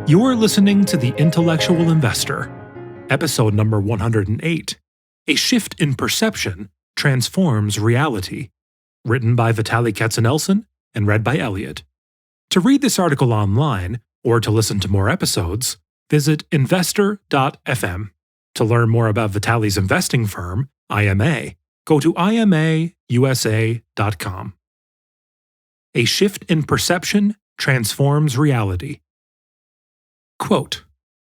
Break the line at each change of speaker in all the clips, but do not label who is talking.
You're listening to The Intellectual Investor, episode number 108, A Shift in Perception Transforms Reality, written by Vitaliy and read by Elliot. To read this article online, or to listen to more episodes, visit investor.fm. To learn more about Vitaliy's investing firm, IMA, go to imausa.com. A Shift in Perception Transforms Reality. Quote,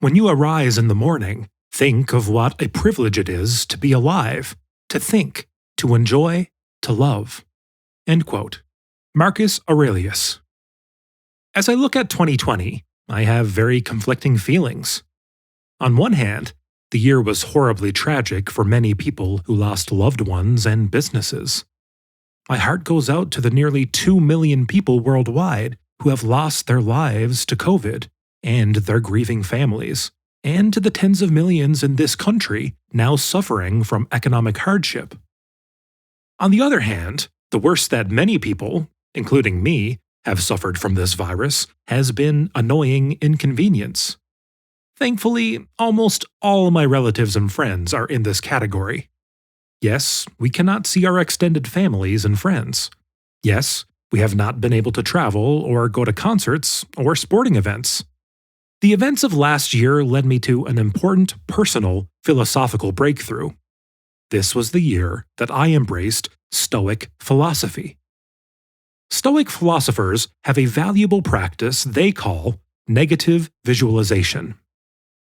"When you arise in the morning, think of what a privilege it is to be alive, to think, to enjoy, to love." End quote. Marcus Aurelius. As I look at 2020, I have very conflicting feelings. On one hand, the year was horribly tragic for many people who lost loved ones and businesses. My heart goes out to the nearly 2 million people worldwide who have lost their lives to COVID and their grieving families, and to the tens of millions in this country now suffering from economic hardship. On the other hand, the worst that many people, including me, have suffered from this virus has been annoying inconvenience. Thankfully, almost all my relatives and friends are in this category. Yes, we cannot see our extended families and friends. Yes, we have not been able to travel or go to concerts or sporting events. The events of last year led me to an important personal philosophical breakthrough. This was the year that I embraced Stoic philosophy. Stoic philosophers have a valuable practice they call negative visualization.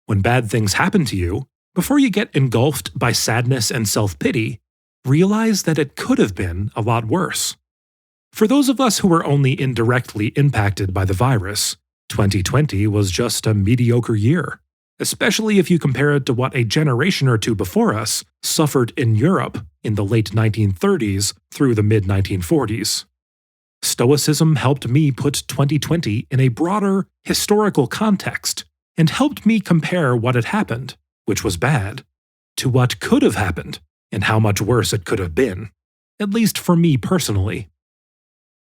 When bad things happen to you, before you get engulfed by sadness and self-pity, realize that it could have been a lot worse. For those of us who were only indirectly impacted by the virus, 2020 was just a mediocre year, especially if you compare it to what a generation or two before us suffered in Europe in the late 1930s through the mid-1940s. Stoicism helped me put 2020 in a broader historical context and helped me compare what had happened, which was bad, to what could have happened and how much worse it could have been, at least for me personally.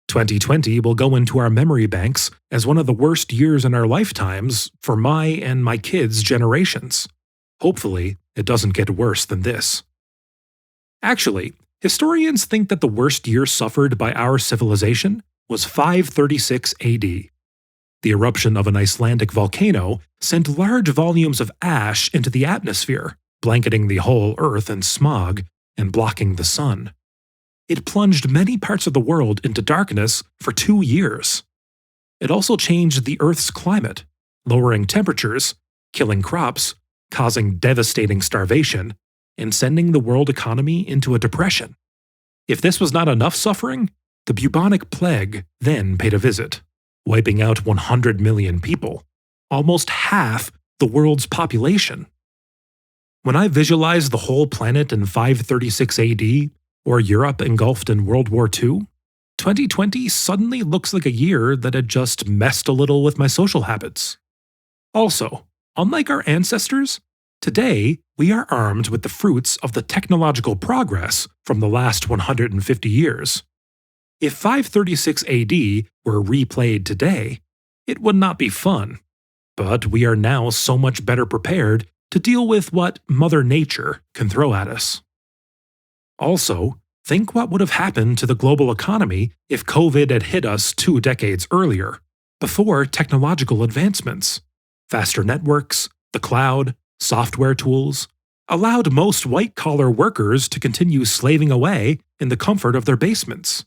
2020 will go into our memory banks as one of the worst years in our lifetimes for my and my kids' generations. Hopefully, it doesn't get worse than this. Actually, historians think that the worst year suffered by our civilization was 536 AD. The eruption of an Icelandic volcano sent large volumes of ash into the atmosphere, blanketing the whole Earth in smog and blocking the sun. It plunged many parts of the world into darkness for 2 years. It also changed the Earth's climate, lowering temperatures, killing crops, causing devastating starvation, and sending the world economy into a depression. If this was not enough suffering, the bubonic plague then paid a visit, wiping out 100 million people, almost half the world's population. When I visualize the whole planet in 536 AD, or Europe engulfed in World War II, 2020 suddenly looks like a year that had just messed a little with my social habits. Also, unlike our ancestors, today we are armed with the fruits of the technological progress from the last 150 years. If 536 AD were replayed today, it would not be fun, but we are now so much better prepared to deal with what Mother Nature can throw at us. Also, think what would have happened to the global economy if COVID had hit us 2 decades earlier, before technological advancements. Faster networks, the cloud, software tools, allowed most white-collar workers to continue slaving away in the comfort of their basements.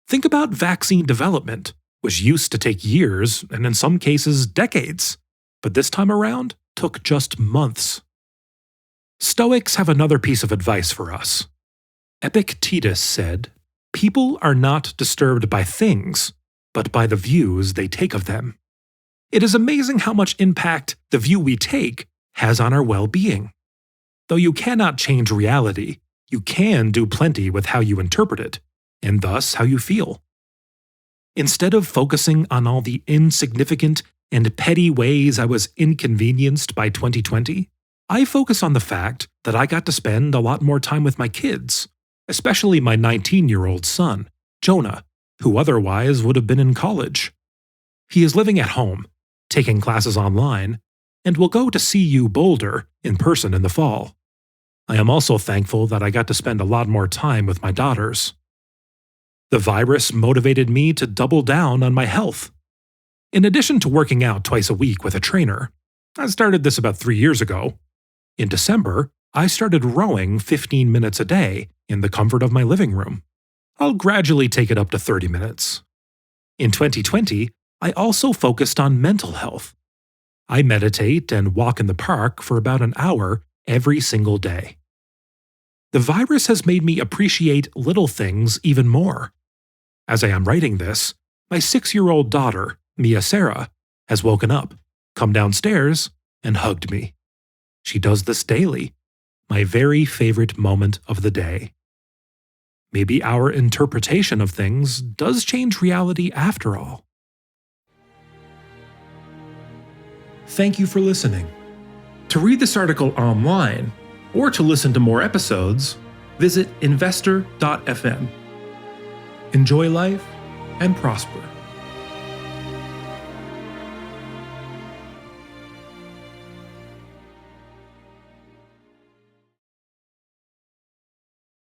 Think about vaccine development, which used to take years and in some cases decades, but this time around took just months. Stoics have another piece of advice for us. Epictetus said, "People are not disturbed by things, but by the views they take of them." It is amazing how much impact the view we take has on our well-being. Though you cannot change reality, you can do plenty with how you interpret it, and thus how you feel. Instead of focusing on all the insignificant and petty ways I was inconvenienced by 2020, I focus on the fact that I got to spend a lot more time with my kids, especially my 19-year-old son, Jonah, who otherwise would have been in college. He is living at home, taking classes online, and will go to CU Boulder in person in the fall. I am also thankful that I got to spend a lot more time with my daughters. The virus motivated me to double down on my health. In addition to working out twice a week with a trainer, I started this about 3 years ago. In December, I started rowing 15 minutes a day in the comfort of my living room. I'll gradually take it up to 30 minutes. In 2020, I also focused on mental health. I meditate and walk in the park for about an hour every single day. The virus has made me appreciate little things even more. As I am writing this, my 6-year-old daughter, Mia Sarah, has woken up, come downstairs, and hugged me. She does this daily, my very favorite moment of the day. Maybe our interpretation of things does change reality after all. Thank you for listening. To read this article online, or to listen to more episodes, visit investor.fm. Enjoy life and prosper.